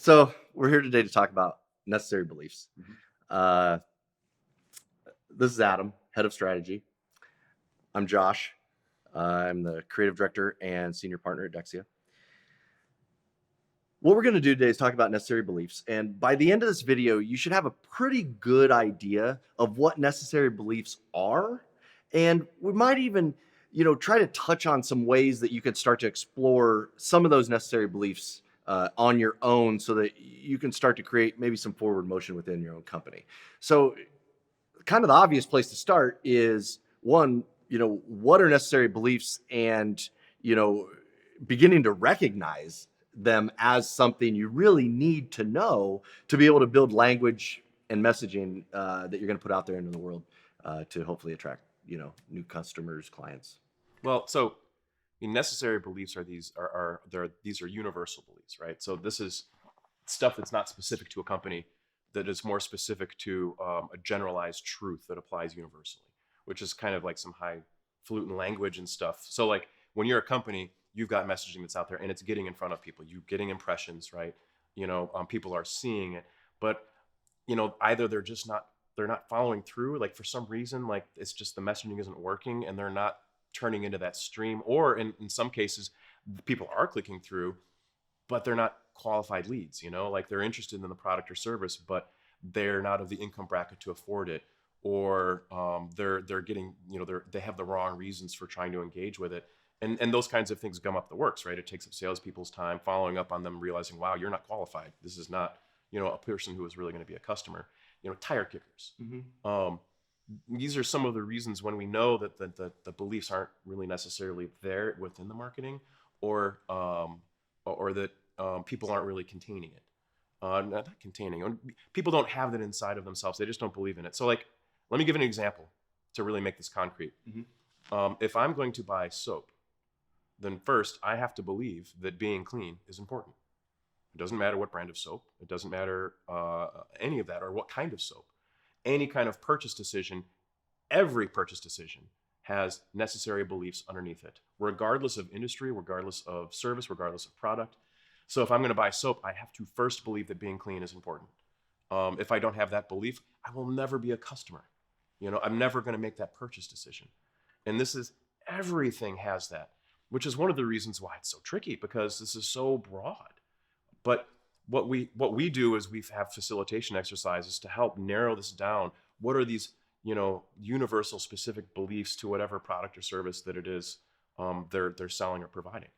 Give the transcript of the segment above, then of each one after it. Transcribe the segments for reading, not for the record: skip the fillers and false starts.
So we're here today to talk about necessary beliefs. Mhm. Uh, this is Adam, head of strategy. I'm Josh. I'm the creative director and senior partner at Deksia. What we're going to do today is talk about necessary beliefs. And by the end of this video, you should have a pretty good idea of what necessary beliefs are. And we might even, try to touch on some ways that you could start to explore some of those necessary beliefs on your own so that you can start to create maybe some forward motion within your own company. So, kind of the obvious place to start is one, what are necessary beliefs and, you know, beginning to recognize them as something you really need to know to be able to build language and messaging that you're going to put out there into the world to hopefully attract, new customers, clients. Necessary beliefs these are universal beliefs, right? So this is stuff that's not specific to a company, that is more specific to a generalized truth that applies universally, which is kind of like some highfalutin language and stuff. So like when you're a company, you've got messaging that's out there and it's getting in front of people. You're getting impressions, right? People are seeing it, but either they're not following through, like for some reason, like it's just the messaging isn't working and they're not turning into that stream, or in some cases people are clicking through but they're not qualified leads, like they're interested in the product or service but they're not of the income bracket to afford it, or they're getting, they have the wrong reasons for trying to engage with it. And those kinds of things gum up the works, right? It takes up salespeople's time following up on them, realizing, wow, you're not qualified. This is not, a person who is really going to be a customer. Tire kickers. Um, these are some of the reasons when we know that the beliefs aren't really necessarily there within the marketing, or that people aren't really containing it. Not containing. People don't have that inside of themselves. They just don't believe in it. So, like, let me give an example to really make this concrete. If I'm going to buy soap, then first I have to believe that being clean is important. It doesn't matter what brand of soap. It doesn't matter any of that, or what kind of soap. Any kind of purchase decision, every purchase decision has necessary beliefs underneath it, regardless of industry, regardless of service, regardless of product. So if I'm going to buy soap, I have to first believe that being clean is important. If I don't have that belief, I will never be a customer. I'm never going to make that purchase decision. And everything has that, which is one of the reasons why it's so tricky, because this is so broad. But what we do is we have facilitation exercises to help narrow this down. What are these, universal specific beliefs to whatever product or service that it is they're selling or providing?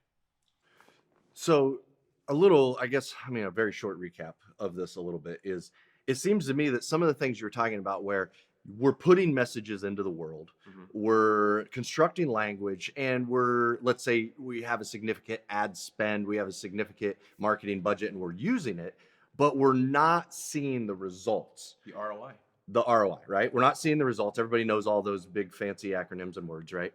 So, a very short recap of this a little bit is it seems to me that some of the things you're talking about, where we're putting messages into the world, we're constructing language, and let's say we have a significant ad spend, we have a significant marketing budget, and we're using it, but we're not seeing the results. The ROI. The ROI, right? We're not seeing the results. Everybody knows all those big fancy acronyms and words, right?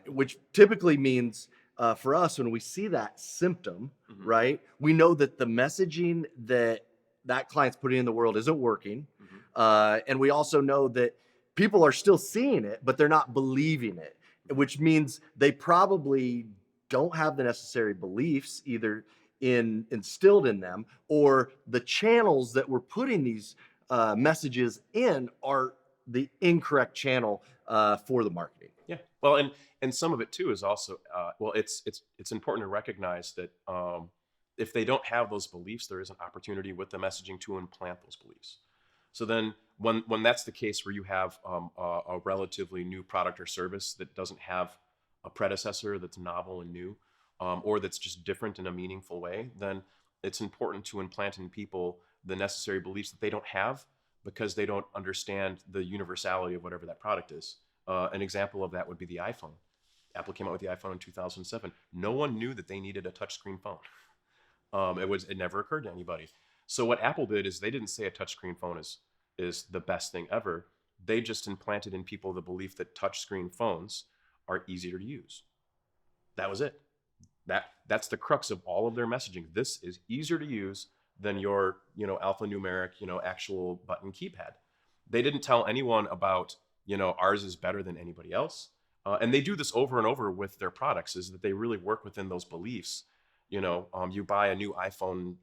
Which typically means for us, when we see that symptom, right, we know that the messaging that client's putting in the world isn't working. And we also know that people are still seeing it, but they're not believing it, which means they probably don't have the necessary beliefs either instilled in them, or the channels that we're putting these messages in are the incorrect channel for the marketing. Yeah. Well, and some of it too is also it's important to recognize that if they don't have those beliefs, there is an opportunity with the messaging to implant those beliefs. So then, when that's the case, where you have a relatively new product or service that doesn't have a predecessor that's novel and new, or that's just different in a meaningful way, then it's important to implant in people the necessary beliefs that they don't have, because they don't understand the universality of whatever that product is. An example of that would be the iPhone. Apple came out with the iPhone in 2007. No one knew that they needed a touchscreen phone. It never occurred to anybody. So what Apple did is they didn't say a touchscreen phone is the best thing ever. They just implanted in people the belief that touchscreen phones are easier to use. That was it. That's the crux of all of their messaging. This is easier to use than your, alphanumeric, actual button keypad. They didn't tell anyone about, ours is better than anybody else. And they do this over and over with their products, is that they really work within those beliefs. You buy a new iPhone,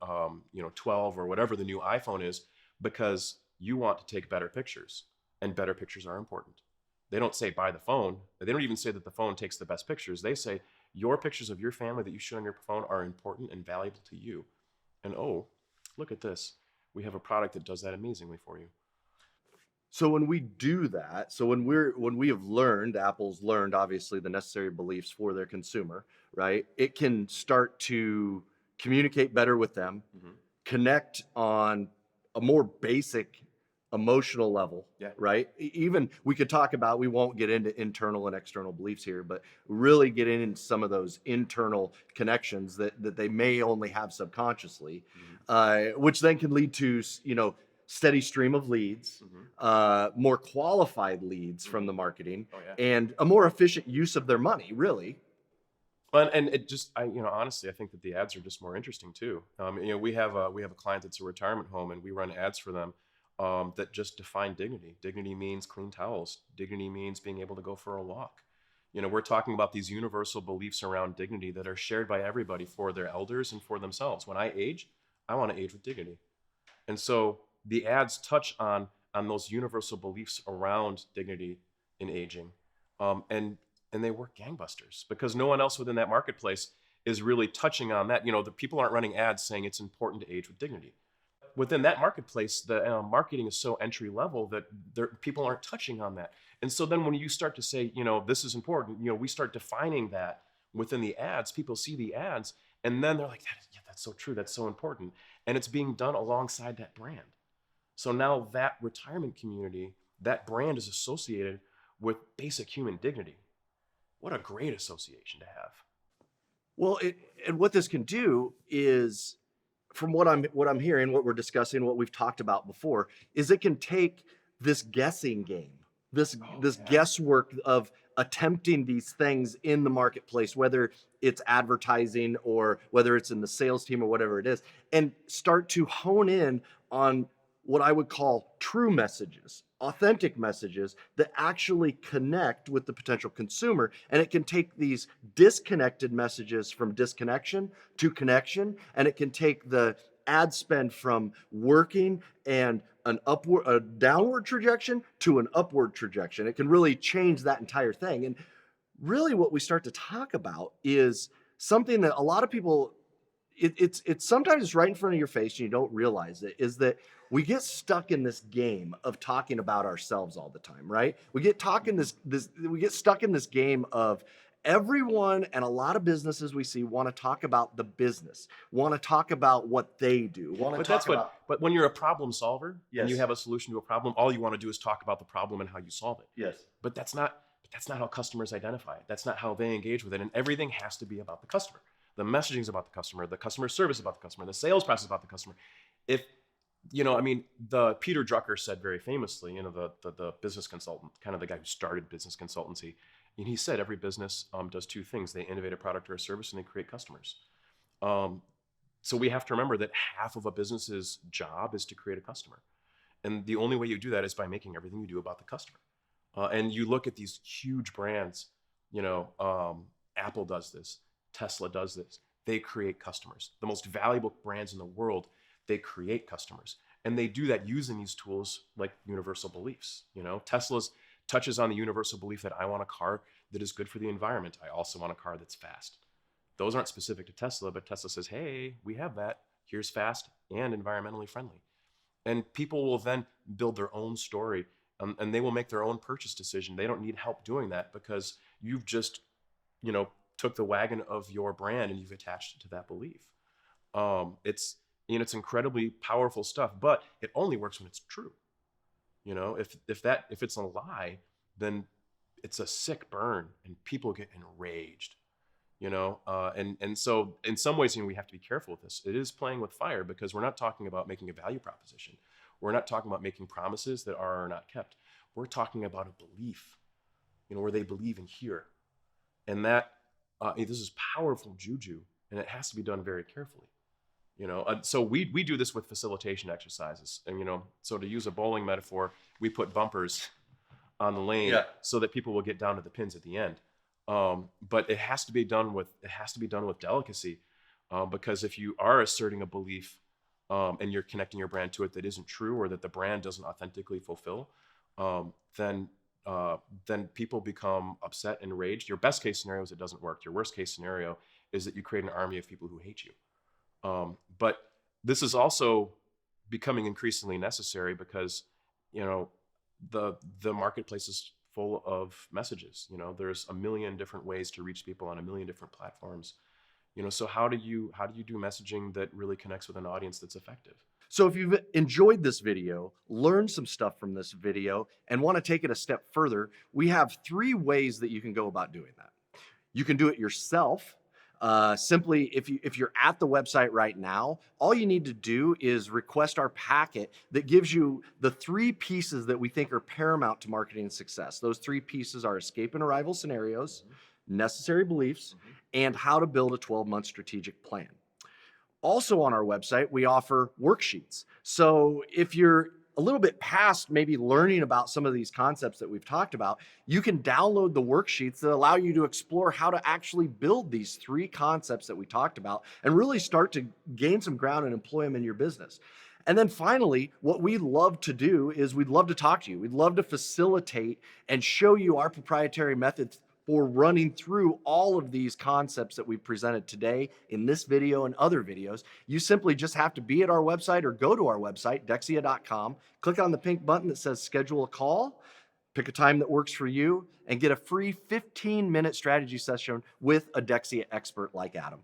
12 or whatever the new iPhone is, because you want to take better pictures, and better pictures are important. They don't say buy the phone. They don't even say that the phone takes the best pictures. They say your pictures of your family that you shoot on your phone are important and valuable to you. And oh, look at this. We have a product that does that amazingly for you. So when we do that, so when we have learned, Apple's learned obviously the necessary beliefs for their consumer, right? It can start to communicate better with them, Mm-hmm. connect on a more basic emotional level, Yeah. right? Even we could talk about, we won't get into internal and external beliefs here, but really get into some of those internal connections that they may only have subconsciously, which then can lead to, steady stream of leads, more qualified leads from the marketing, Oh, yeah. and a more efficient use of their money, really. And it just, honestly, I think that the ads are just more interesting too. We have a client that's a retirement home, and we run ads for them that just define dignity. Dignity means clean towels. Dignity means being able to go for a walk. We're talking about these universal beliefs around dignity that are shared by everybody for their elders and for themselves. When I age, I want to age with dignity. And so the ads touch on those universal beliefs around dignity in aging, and they work gangbusters because no one else within that marketplace is really touching on that. The people aren't running ads saying it's important to age with dignity. Within that marketplace, the marketing is so entry level that people aren't touching on that. And so then when you start to say, this is important, we start defining that within the ads. People see the ads, and then they're like, yeah, that's so true, that's so important, and it's being done alongside that brand. So now that retirement community, that brand is associated with basic human dignity. What a great association to have. Well, and what this can do is, from what I'm hearing, what we're discussing, what we've talked about before, is it can take this guessing game, this guesswork of attempting these things in the marketplace, whether it's advertising or whether it's in the sales team or whatever it is, and start to hone in on what I would call true messages, authentic messages that actually connect with the potential consumer. And it can take these disconnected messages from disconnection to connection, and it can take the ad spend from working and a downward trajectory to an upward trajectory. It can really change that entire thing. And really what we start to talk about is something that a lot of people, it's sometimes it's right in front of your face and you don't realize it, is that we get stuck in this game of talking about ourselves all the time, right? We get stuck in this game of everyone, and a lot of businesses we see want to talk about the business, want to talk about what they do, want to But talk that's about. but when you're a problem solver and you Yes. have a solution to a problem, all you want to do is talk about the problem and how you solve it. Yes. But that's not how customers identify it. That's not how they engage with it. And everything has to be about the customer. The messaging is about the customer service about the customer, the sales process about the customer. If the Peter Drucker said very famously, the business consultant, kind of the guy who started business consultancy, and he said every business does two things: they innovate a product or a service, and they create customers. So we have to remember that half of a business's job is to create a customer, and the only way you do that is by making everything you do about the customer. And you look at these huge brands, Apple does this, Tesla does this. They create customers. The most valuable brands in the world, they create customers. And they do that using these tools like universal beliefs. Tesla's touches on the universal belief that I want a car that is good for the environment. I also want a car that's fast. Those aren't specific to Tesla, but Tesla says, hey, we have that. Here's fast and environmentally friendly. And people will then build their own story, and they will make their own purchase decision. They don't need help doing that because you've just, took the wagon of your brand and you've attached it to that belief. It's incredibly powerful stuff, but it only works when it's true. If it's a lie, then it's a sick burn and people get enraged. And so in some ways, we have to be careful with this. It is playing with fire because we're not talking about making a value proposition. We're not talking about making promises that are or not kept. We're talking about a belief, where they believe in here. And that this is powerful juju, and it has to be done very carefully. So we do this with facilitation exercises, and so to use a bowling metaphor, we put bumpers on the lane so that people will get down to the pins at the end. But it has to be done with delicacy. Because if you are asserting a belief and you're connecting your brand to it that isn't true, or that the brand doesn't authentically fulfill, um, then then people become upset and enraged. Your best case scenario is it doesn't work. Your worst case scenario is that you create an army of people who hate you. But this is also becoming increasingly necessary because, you know, the marketplace is full of messages. You know, there's a million different ways to reach people on a million different platforms. You know, so how do you do messaging that really connects with an audience that's effective? So if you've enjoyed this video, learned some stuff from this video, and want to take it a step further, we have 3 ways that you can go about doing that. You can do it yourself. Simply, if you're at the website right now, all you need to do is request our packet that gives you the 3 pieces that we think are paramount to marketing success. Those 3 pieces are escape and arrival scenarios, necessary beliefs, and how to build a 12-month strategic plan. Also on our website, we offer worksheets. So if you're a little bit past maybe learning about some of these concepts that we've talked about, you can download the worksheets that allow you to explore how to actually build these 3 concepts that we talked about and really start to gain some ground and employ them in your business. And then finally, what we love to do is we'd love to talk to you. We'd love to facilitate and show you our proprietary methods for running through all of these concepts that we've presented today in this video and other videos. You simply just have to be at our website or go to our website, Deksia.com, click on the pink button that says schedule a call, pick a time that works for you, and get a free 15-minute strategy session with a Deksia expert like Adam.